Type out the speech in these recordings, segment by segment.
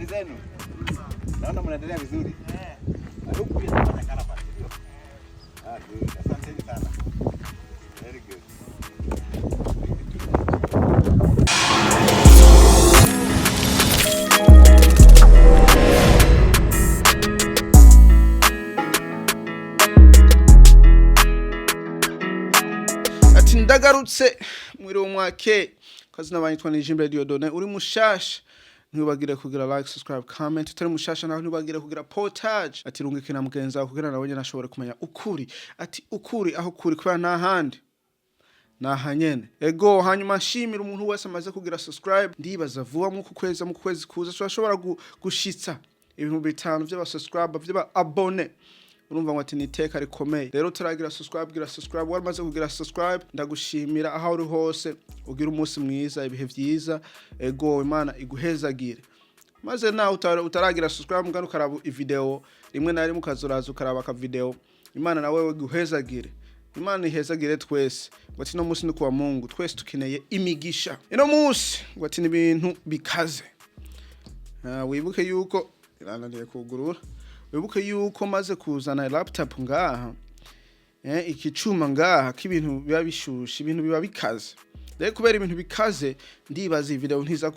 zenu? Naona mnaendelea vizuri. Huku pia tunaonekana pale. Good. Asante sana. Very good. Ati ndagarutse mwiri umwake kazina banyitwa imbere Dieudonne uri mushasha ntibagire kugira like subscribe comment utari mushasha naho ntibagire kugira portage ati rungike na mugenza kugira nawe nyene ashobore kumenya ukuri ati ukuri aho kuri kwa na handi na hanyene ego hanyuma nshimira umuntu wese amaze kugira subscribe ndibaza vuba mu kwezi kuza turashobora gushitsa ibintu bitanu by'aba subscribe by'aba abone urumva ngo ati niteka rikomeye rero turagira subscribe waramaze kugira subscribe ndagushimira aho uri hose ugira umunsi mwiza ibihe byiza ego Imana iguhezagire maze nawe utaragira subscribe ngano karaba video rimwe na rimwe ukazoraza ukaraba ka video Imana nawe guhezagire Imana ihezagire twese ngo ati no munsi ni kuwa Mungu twese tukeneye imigisha ino munsi ngo ati n'ibintu bikaze wibuke yuko irananiye kugurura wibuke yuko maze kuzana laptop ngaha ikicuma ngaha k'ibintu biba bishushe ibintu biba bikaze rero kubera ibintu bikaze ndibaza video ntiza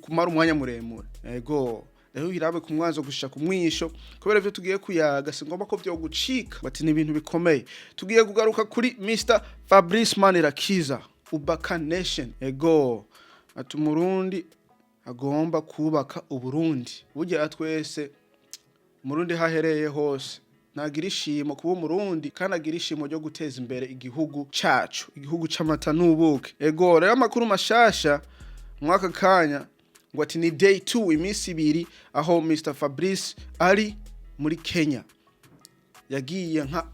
kumara umwanya muremure ego rero birabe kumwanzo gushika kumwisho kubera ivyo tugiye kuyaga singomba ko byo gucika bati n'ibintu bikomeye tugiye kugaruka kuri Mr Fabrice Manirakiza UbakaNation ego ati Murundi agomba kubaka Uburundi burya twese Murundi hahereye hose nagira ishimo kuba Murundi kandi agira ishimo ryo guteza imbere igihugu cacu igihugu c'amata n'ubuke ego rero amakuru mashasha mwaka kanya ngo ati ni day 2 iminsi ibiri aho Mr Fabrice ari muri Kenya yagiye nka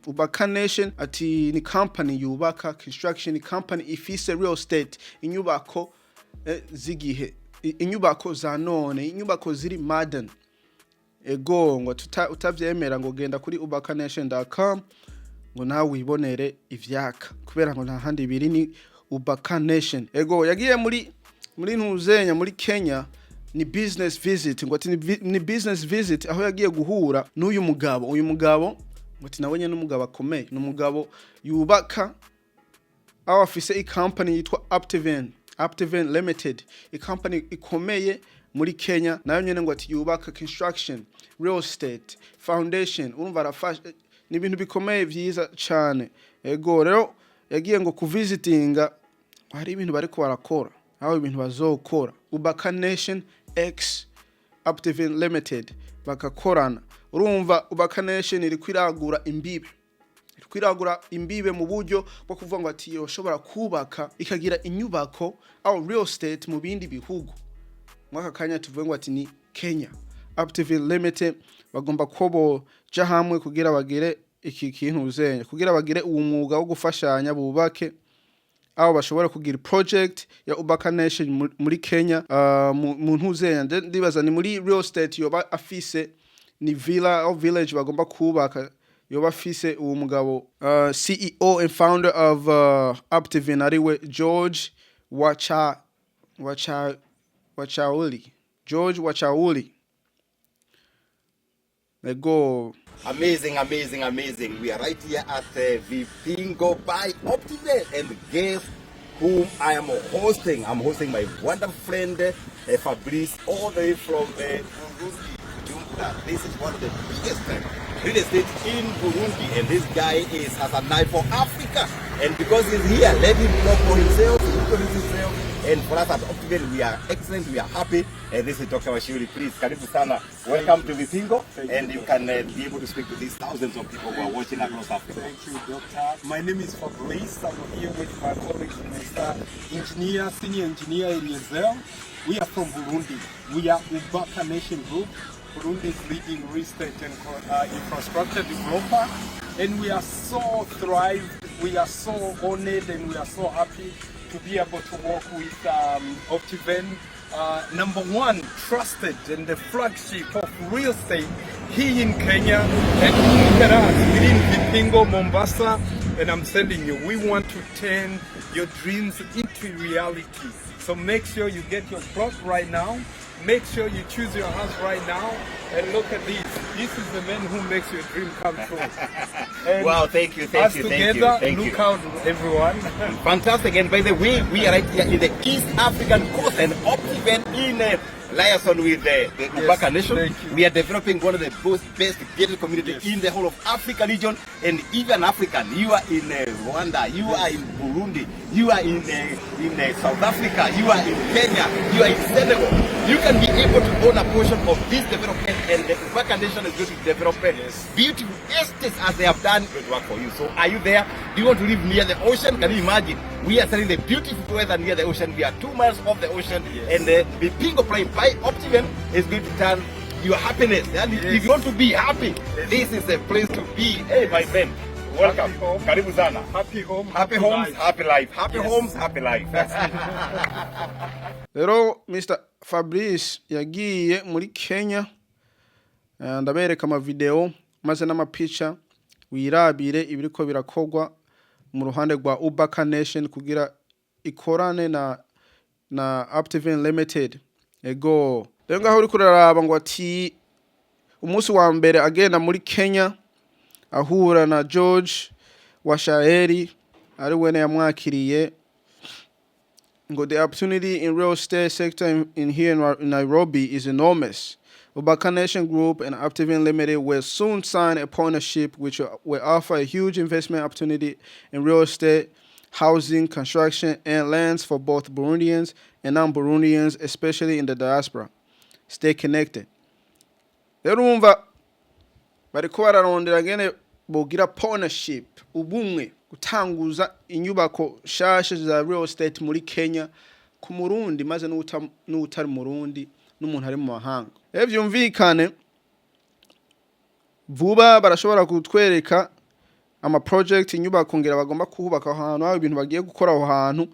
UbakaNation ati ni company yubaka construction company ifise real estate inyubako zigihe inyubako za none inyubako ziri modern ego ngo utavyemera ngo genda kuri UbakaNation.com ngo nawe wibonere ivyaka kubera ngo nta handi biri ni UbakaNation ego yagiye muri ntuzenya muri Kenya ni business visit ngo ati ni business visit aho yagiye guhura n'uyu mugabo ngo ati nawe nyene n'umugabo akomeye n'umugabo yubaka aho afise i company yitwa Optiven Limited i company ikomeye muri Kenya nayo nyene ngo ati yubaka construction real estate foundation urumva arafasha ni ibintu bikomeye vyiza cyane ego rero yagiye ngo kuvisitinga hari ibintu bariko barakora aho ibintu bazokora UbakaNation X Optiven Limited bakakorana urumva UbakaNation iri kwiragura imbibe mu buryo bwo kuvuga ngo ati yoshobora kubaka ikagira inyubako au real estate mu bindi bihugu mwaka kanya tuvuga ngo ati ni Kenya Optiven Limited bagomba kobo ja hamwe kugira bagire iki kintu uzenya kugira bagire uwo mwuga wo gufashanya bubake aho bashobora kugira project ya UbakaNation muri Kenya mu ntuzenya ndibaza ni muri real estate yoba afise ni villa au village bagomba kubaka yoba afise uwo mugabo CEO and founder of Optiven ariwe George Wachauli Let go. Amazing. We are right here at Vipingo by Optiven, and guess whom I am hosting? I'm hosting my wonderful friend Fabrice, all the way from Burundi. This is one of the biggest real estate in Burundi, and this guy has a knife for Africa. And because he's here, let him talk for himself, introduce himself. And for us at Optiven, we are excellent, we are happy. And this is Dr. Washiri. Please, karibu sana. Welcome to Vipingo, and you can be able to speak to these thousands of people who are watching across Africa. Thank you, Doctor. My name is Fabrice. I'm here with my colleague, Mr. Engineer, Senior Engineer Eliezer. We are from Burundi. We are UbakaNation Group, Burundi's leading real estate and infrastructure developer. And we are so thrived, we are so honored, and we are so happy to be able to work with Optiven, number one trusted and the flagship of real estate here in Kenya, and look at us within Vipingo, Mombasa. And I'm telling you, we want to turn your dreams into reality. So make sure you get your plot right now. Make sure you choose your house right now. And look at this. This is the man who makes your dream come true. And Wow, thank you. look out, everyone. Fantastic. And by the way, we are right here in the East African coast and Optiven in liaison with the UbakaNation. thank you. We are developing one of the best gated communities in the whole of Africa region and even African. You are in Rwanda, you are in Burundi, you are in South Africa, you are in Kenya, you are in Senegal. You can be able to own a portion of this development, and the UbakaNation is going to develop beautiful estates as they have done good work for you. So are you there? Do you want to live near the ocean? Can you imagine? We are selling the beautiful weather near the ocean. We are 2 miles off the ocean, and the Pingo Prime by Optiven is going to turn your happiness. And if you want to be happy, this is the place to be. Hey, my friend, welcome. Karibu sana. Happy home, Happy homes, happy life. Happy homes, happy life. Rero Mr. Fabrice yagiye muri Kenya, ndabereka ama video maze n'amapicha wirabire ibiriko birakogwa mu ruhande rwa UbakaNation kugira ikorane na Optiven Limited. Ego rero ngaho uri kuraraba ngo ati umunsi wa mbere agenda muri Kenya ahura na George wa Shaeri ari wene yamwakiriye ngo the opportunity in real estate sector in here in Nairobi is enormous. UbakaNation Group and Optiven Limited will soon sign a partnership which will offer a huge investment opportunity in real estate, housing, construction, and lands for both Burundians and non-Burundians, especially in the diaspora. Stay connected. Rero bariko bararondera ngene bogira partnership, ubumwe, gutanguza inyubako shasha za real estate muri Kenya ku Murundi maze n'utari Murundi n'umuntu ari mu mahanga. Vyumvikane vuba barashobora kutwereka ama project inyubako ngira bagomba kuhubaka ahantu aho ibintu bagiye gukora aho hantu,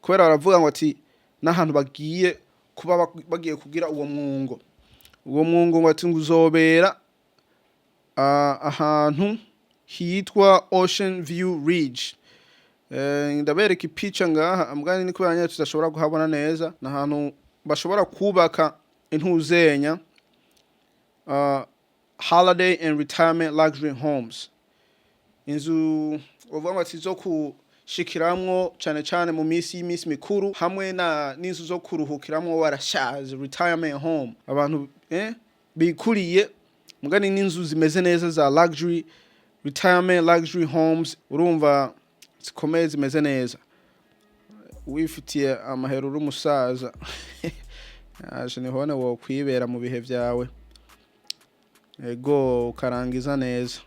kubera baravuga ngo ati n'ahantu bagiye kuba bagiye kugira uwo mwungo ngo ati nguzobera ahantu hitwa Ocean View Ridge. Ndabereka ipicha ngaha amugani ni kubanya tutashobora kuhabona neza n'ahantu bashobora kubaka intuzenya holiday and retirement luxury homes. Inzu uvuga ngo zo kushikiramwo cyane mu misi mikuru hamwe n'inzu zo kuruhukiramwo warashaje retirement home. Abantu bikuriye mugani n'inzu zimeze neza za luxury retirement luxury homes, urumva zikomeye zimeze neza. Wifitiye amahero rumusaza aje nihone wo kwibera mu bihe byawe, ego ukarangiza neza.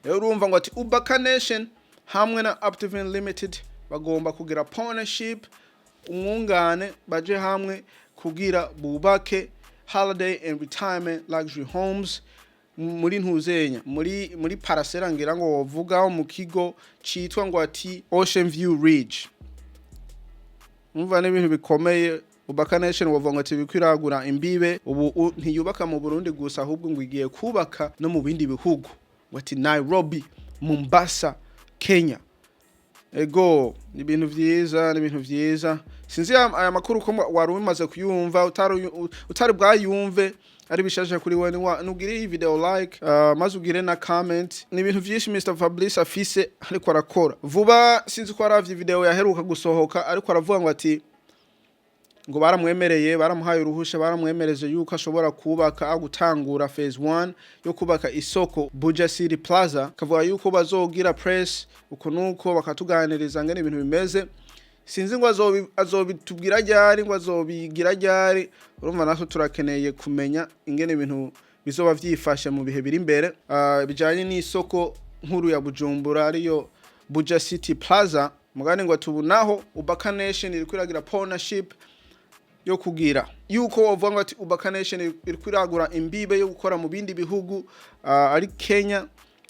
Urumva ngo ati UbakaNation hamwe na Optiven Limited bagomba kugira partnership, umwungane baje hamwe kugira bubake holiday and retirement luxury homes muri ntuzenya muri parasera ngira ngo wovugaho mu kigo citwa ngo ati Ocean View Ridge. Umva n'ibintu bikomeye. UbakaNation wavuga ngo ati bikwiragura imbibe ubu ntiyubaka mu Burundi gusa ahubwo ngo igiye kubaka no mu bindi bihugu, wati Nairobi, Mombasa, Kenya. Ego ibintu vyiza sinzi aya makuru ko wari umaze kuyumva utari bwayumve ari bishasha kuri wewe nugire iyi video like maze ugire na comment. Ni ibintu vyinshi Mr. Fabrice afise ariko arakora vuba. Sinzi ko aravye video yaheruka gusohoka ariko aravuga ngo ati ngo baramwemereye baramuhaye uruhusha baramwemereje yuko ashobora kubaka gutangura phase 1 yo kubaka isoko Buja City Plaza. Kavuga yuko bazogira press uko nuko bakatuganiriza ngene ibintu bimeze. Sinzi ngo azobitubwira ryari ngo azobigira ryari. Urumva naso turakeneye kumenya ingene ibintu bizoba vyifashe mu bihe biri imbere bijanye n'isoko nkuru ya Bujumbura ariyo Buja City Plaza. Mugani ngo tubunaho UbakaNation iri kwiragira partnership yo kugira yuko wavuga ngo ati UbakaNation iri kwiragura imbibe yo gukora mu bindi bihugu ari Kenya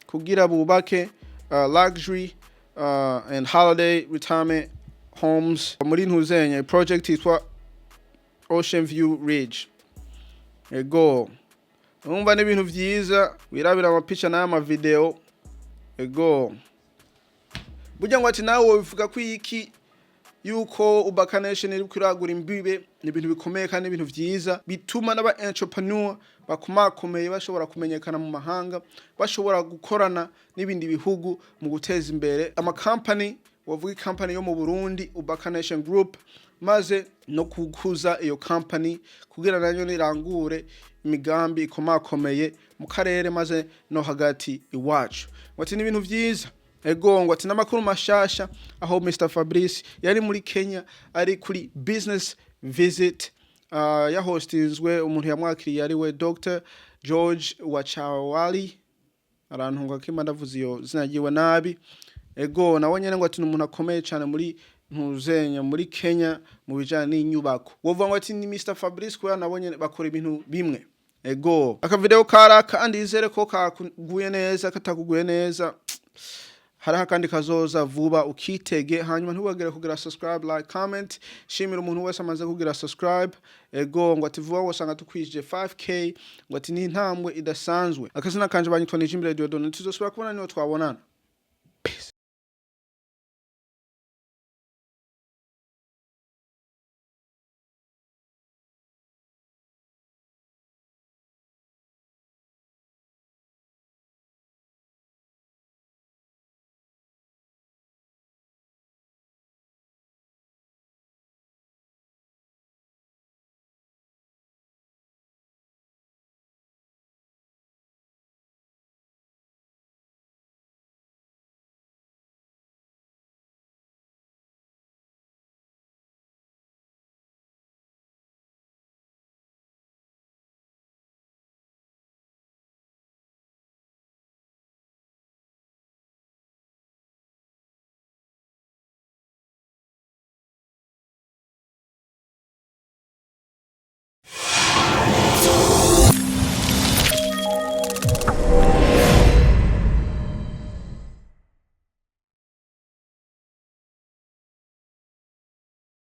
kugira bubake luxury and holiday retirement homes muri ntuzenya. Project itwa Ocean View Ridge. Ego umva n'ibintu vyiza wirabira amapicha n'ama video. Ego burya ngo ati nawe ubivuga ko iki yuko UbakaNation iri kuragura imbibe ni ibintu bikomeye kandi ibintu vyiza bituma n'aba entrepreneur bakomakomeye bashobora kumenyekana mu mahanga, bashobora gukorana n'ibindi bihugu mu guteza imbere ama company, wavuga company yo mu Burundi UbakaNation Group, maze no kukuza iyo company kugira nanyo nirangure imigambi ikomakomeye mu karere maze no hagati iwacu. Wati n'ibintu vyiza ego ngo ati n'amakuru mashasha aho Mr Fabrice yari muri Kenya ari kuri business visit yahostinzwe umuntu yamwakiriye ari we Dr George Wachawali, arantunga kima ndavuze iyo zina giwe nabi. Ego nawe nyene ngo ati n'umuntu akomeye cyane muri ntuzenya muri Kenya mu bijanye n'inyubako. Wovuga ngo ati ni Mr Fabrice ko nabonye bakora ibintu bimwe. Ego aka video karaka andizere ko kaguye neza katakuguye neza hariho kandi kazoza vuba ukitege. Hanyuma ntubagire kugira subscribe, like, comment. Shimira umuntu wese amaze kugira subscribe. Ego ngo ati vuba wasanga tukwije 5k ngo ati ni ntambwe idasanzwe. Akazina kanje banyitwa Dieudonne, tuzosubira kubona niyo twabonana.